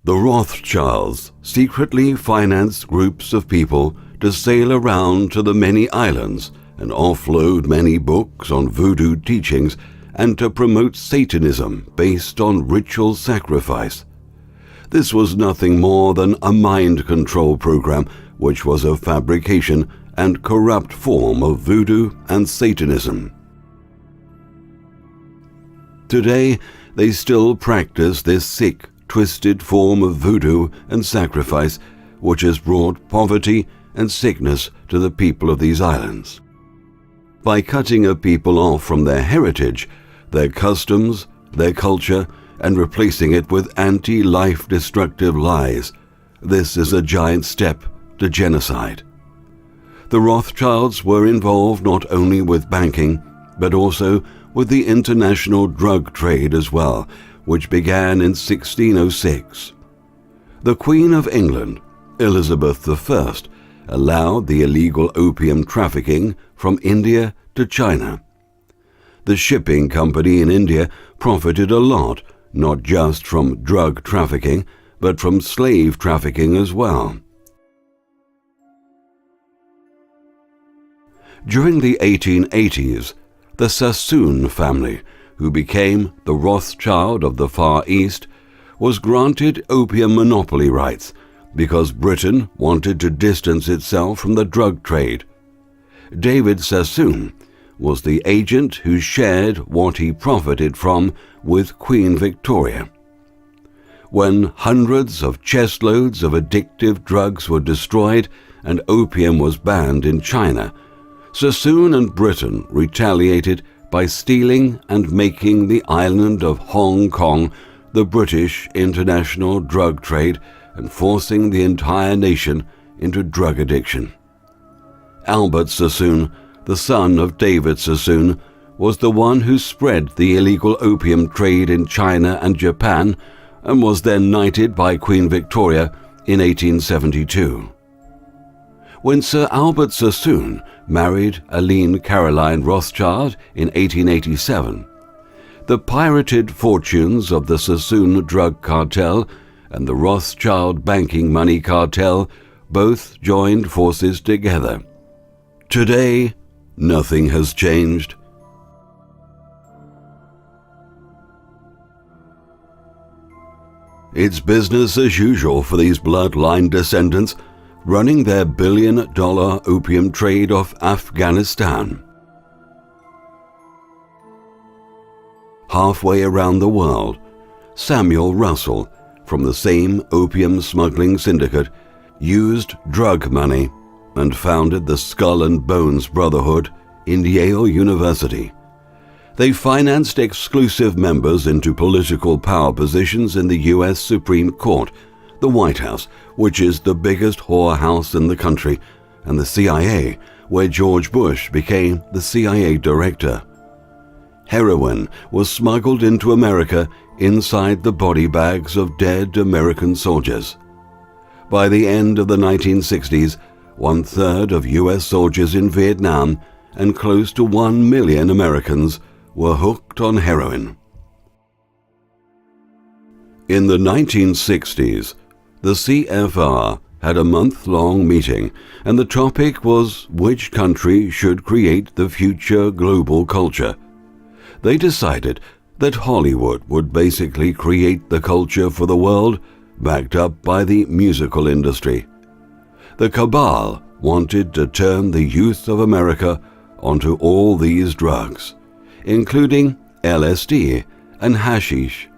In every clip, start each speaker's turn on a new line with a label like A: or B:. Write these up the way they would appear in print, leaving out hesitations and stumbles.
A: The Rothschilds secretly financed groups of people to sail around to the many islands and offload many books on voodoo teachings and to promote Satanism based on ritual sacrifice. This was nothing more than a mind control program, which was a fabrication and corrupt form of voodoo and Satanism. Today, they still practice this sick, twisted form of voodoo and sacrifice, which has brought poverty and sickness to the people of these islands. By cutting a people off from their heritage, their customs, their culture, and replacing it with anti-life destructive lies, this is a giant step to genocide. The Rothschilds were involved not only with banking, but also with the international drug trade as well, which began in 1606. The Queen of England, Elizabeth I, allowed the illegal opium trafficking from India to China. The shipping company in India profited a lot, not just from drug trafficking, but from slave trafficking as well. During the 1880s, the Sassoon family, who became the Rothschild of the Far East, was granted opium monopoly rights because Britain wanted to distance itself from the drug trade. David Sassoon was the agent who shared what he profited from with Queen Victoria. When hundreds of chestloads of addictive drugs were destroyed and opium was banned in China, Sassoon and Britain retaliated by stealing and making the island of Hong Kong the British international drug trade and forcing the entire nation into drug addiction. Albert Sassoon, the son of David Sassoon, was the one who spread the illegal opium trade in China and Japan and was then knighted by Queen Victoria in 1872. When Sir Albert Sassoon married Aline Caroline Rothschild in 1887, the pirated fortunes of the Sassoon drug cartel and the Rothschild banking money cartel both joined forces together. Today, nothing has changed. It's business as usual for these bloodline descendants, running their billion-dollar opium trade off Afghanistan. Halfway around the world, Samuel Russell, from the same opium smuggling syndicate, used drug money and founded the Skull and Bones Brotherhood in Yale University. They financed exclusive members into political power positions in the U.S. Supreme Court, the White House, which is the biggest whorehouse in the country, and the CIA, where George Bush became the CIA director. Heroin was smuggled into America inside the body bags of dead American soldiers. By the end of the 1960s, 1/3 of U.S. soldiers in Vietnam and close to 1 million Americans were hooked on heroin. In the 1960s, the CFR had a month-long meeting, and the topic was which country should create the future global culture. They decided that Hollywood would basically create the culture for the world, backed up by the musical industry. The cabal wanted to turn the youth of America onto all these drugs, including LSD and hashish.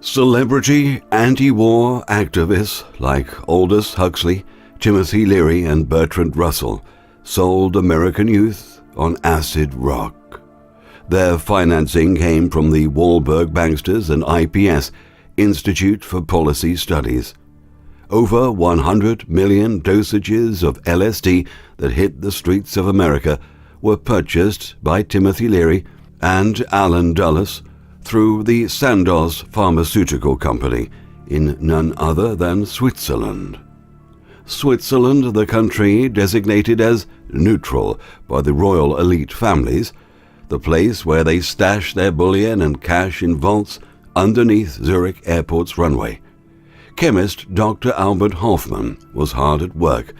A: Celebrity anti-war activists like Aldous Huxley, Timothy Leary, and Bertrand Russell sold American youth on acid rock. Their financing came from the Wahlberg Banksters and IPS, Institute for Policy Studies. Over 100 million dosages of LSD that hit the streets of America were purchased by Timothy Leary and Alan Dulles through the Sandoz Pharmaceutical Company in none other than Switzerland. Switzerland, the country designated as neutral by the royal elite families, the place where they stash their bullion and cash in vaults underneath Zurich Airport's runway. chemist Dr. Albert Hofmann was hard at work,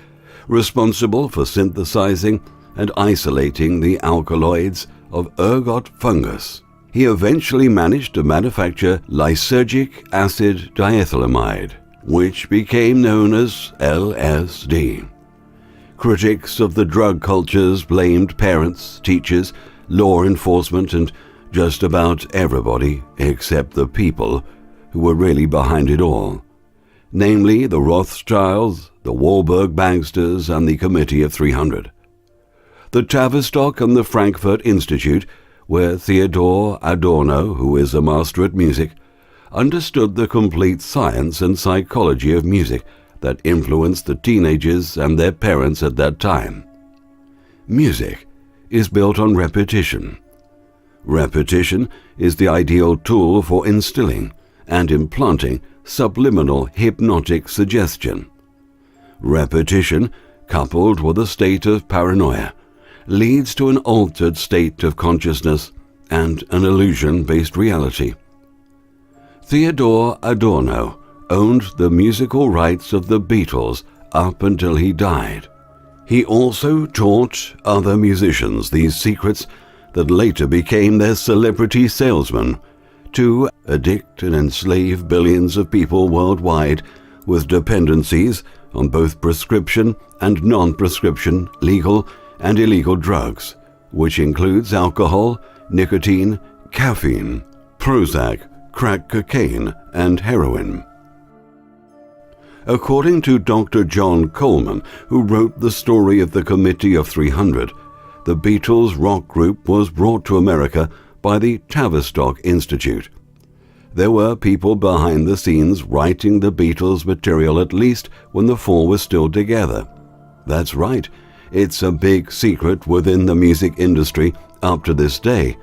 A: responsible for synthesizing and isolating the alkaloids of ergot fungus. He eventually managed to manufacture lysergic acid diethylamide, which became known as LSD. Critics of the drug cultures blamed parents, teachers, law enforcement, and just about everybody except the people who were really behind it all, namely the Rothschilds, the Warburg Banksters, and the Committee of 300. The Tavistock and the Frankfurt Institute, where Theodor Adorno, who is a master at music, understood the complete science and psychology of music that influenced the teenagers and their parents at that time. Music is built on repetition. Repetition is the ideal tool for instilling and implanting subliminal hypnotic suggestion. Repetition, coupled with a state of paranoia, leads to an altered state of consciousness and an illusion-based reality. Theodor Adorno owned the musical rights of the Beatles up until he died. He also taught other musicians these secrets that later became their celebrity salesmen to addict and enslave billions of people worldwide with dependencies on both prescription and non-prescription legal and illegal drugs, which includes alcohol, nicotine, caffeine, Prozac, crack cocaine, and heroin. According to Dr. John Coleman, who wrote the story of the Committee of 300, the Beatles rock group was brought to America by the Tavistock Institute. There were people behind the scenes writing the Beatles material at least when the four were still together. That's right, it's a big secret within the music industry up to this day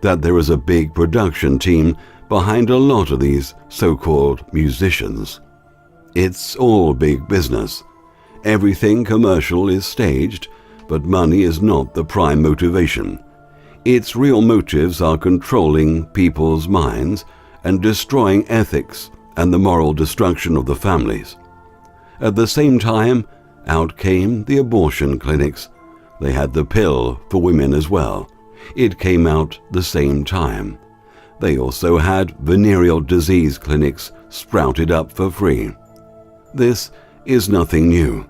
A: that there is a big production team behind a lot of these so-called musicians. It's all big business. Everything commercial is staged, but money is not the prime motivation. Its real motives are controlling people's minds and destroying ethics and the moral destruction of the families. At the same time, out came the abortion clinics. They had the pill for women as well. It came out the same time. They also had venereal disease clinics sprouted up for free. This is nothing new.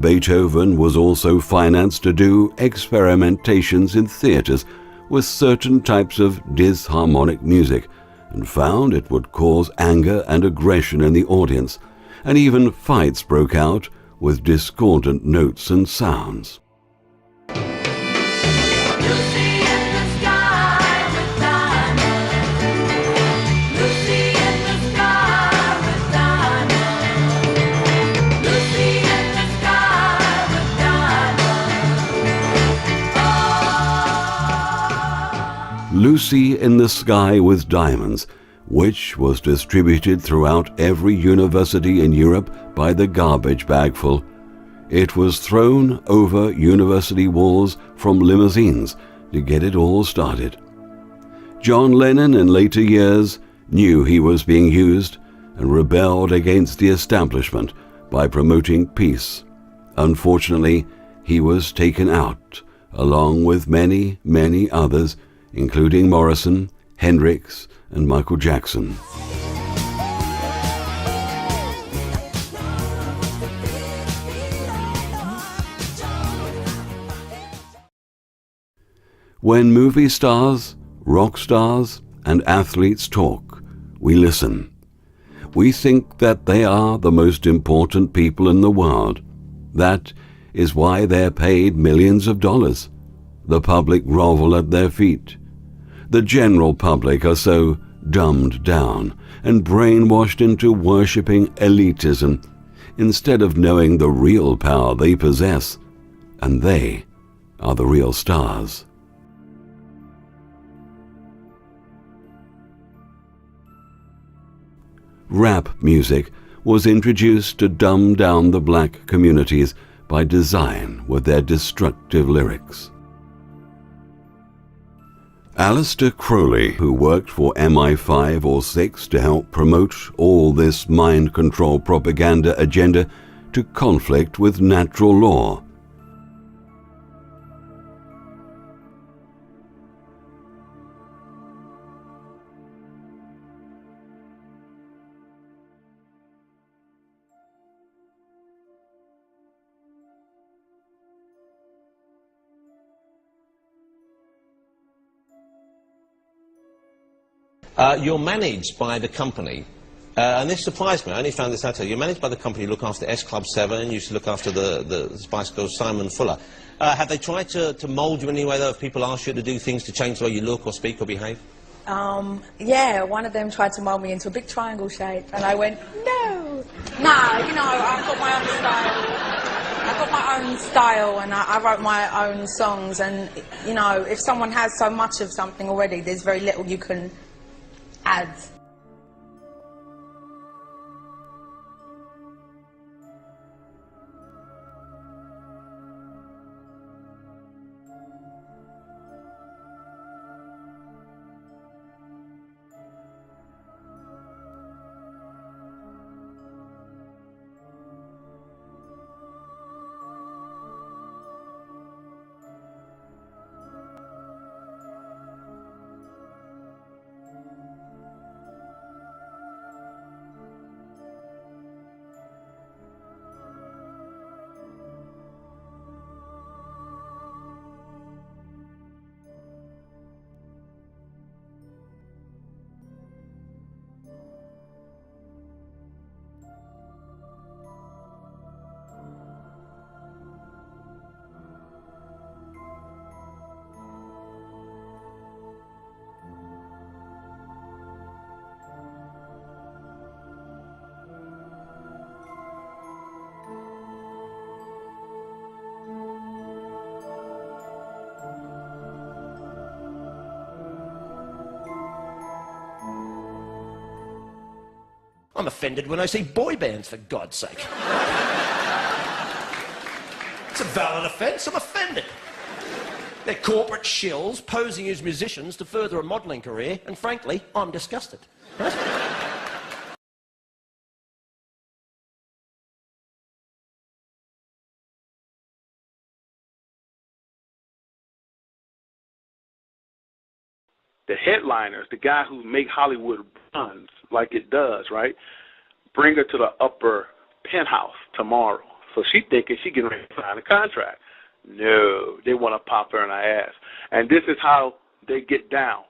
A: Beethoven was also financed to do experimentations in theaters with certain types of disharmonic music and found it would cause anger and aggression in the audience, and even fights broke out with discordant notes and sounds. Lucy in the Sky with Diamonds, which was distributed throughout every university in Europe by the garbage bagful. It was thrown over university walls from limousines to get it all started. John Lennon in later years knew he was being used and rebelled against the establishment by promoting peace. Unfortunately, he was taken out, along with many, many others, including Morrison, Hendrix, and Michael Jackson. When movie stars, rock stars, and athletes talk, we listen. We think that they are the most important people in the world. That is why they're paid millions of dollars. The public grovel at their feet. The general public are so dumbed down and brainwashed into worshipping elitism instead of knowing the real power they possess, and they are the real stars. Rap music was introduced to dumb down the black communities by design with their destructive lyrics. Aleister Crowley, who worked for MI5 or 6 to help promote all this mind control propaganda agenda, to conflict with natural law.
B: You're managed by the company, and this surprised me. I only found this out. You're managed by the company who look after S Club 7, used to look after the Spice Girls, Simon Fuller. Have they tried to mould you in any way, though, if people ask you to do things to change the way you look or speak or behave?
C: Yeah, one of them tried to mould me into a big triangle shape, and I went, no! Nah, you know, I've got my own style. I've got my own style, and I wrote my own songs, and, you know, if someone has so much of something already, there's very little you can add.
D: I'm offended when I see boy bands, for God's sake. It's a valid offence, I'm offended. They're corporate shills posing as musicians to further a modelling career, and frankly, I'm disgusted. Right?
E: The headliners, the guy who make Hollywood runs like it does, right? Bring her to the upper penthouse tomorrow. So she thinking she getting ready to sign a contract. No, they want to pop her in her ass. And this is how they get down.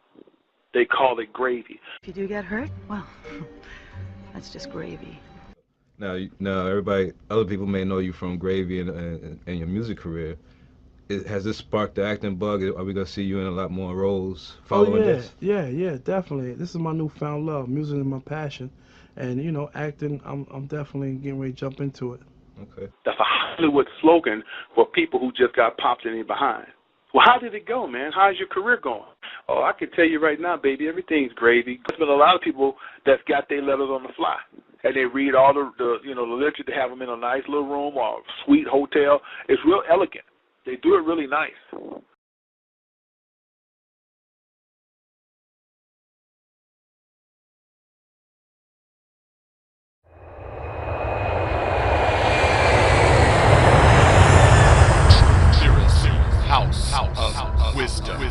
E: They call it gravy.
F: If you do get hurt, well, that's just gravy.
G: Now, everybody, other people may know you from Gravy and your music career. Has this sparked the acting bug? Are we gonna see you in a lot more roles following this?
H: Yeah, definitely. This is my newfound love. Music is my passion, and you know, acting. I'm definitely getting ready to jump into it.
G: Okay.
E: That's a Hollywood slogan for people who just got popped in behind. Well, how did it go, man? How's your career going? Oh, I can tell you right now, baby, everything's gravy. There's been a lot of people that's got their letters on the fly, and they read all the literature. They have them in a nice little room or a sweet hotel. It's real elegant. They do it really nice.
I: House of Wisdom.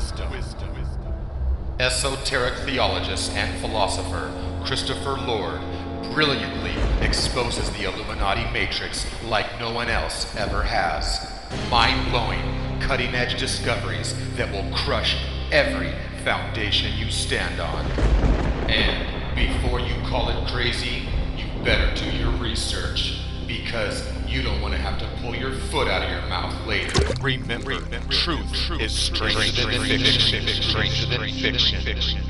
I: Esoteric theologist and philosopher Christopher Lord brilliantly exposes the Illuminati matrix like no one else ever has. Mind-blowing, cutting-edge discoveries that will crush every foundation you stand on. And before you call it crazy, you better do your research, because you don't want to have to pull your foot out of your mouth later. Remember, truth is stranger than fiction.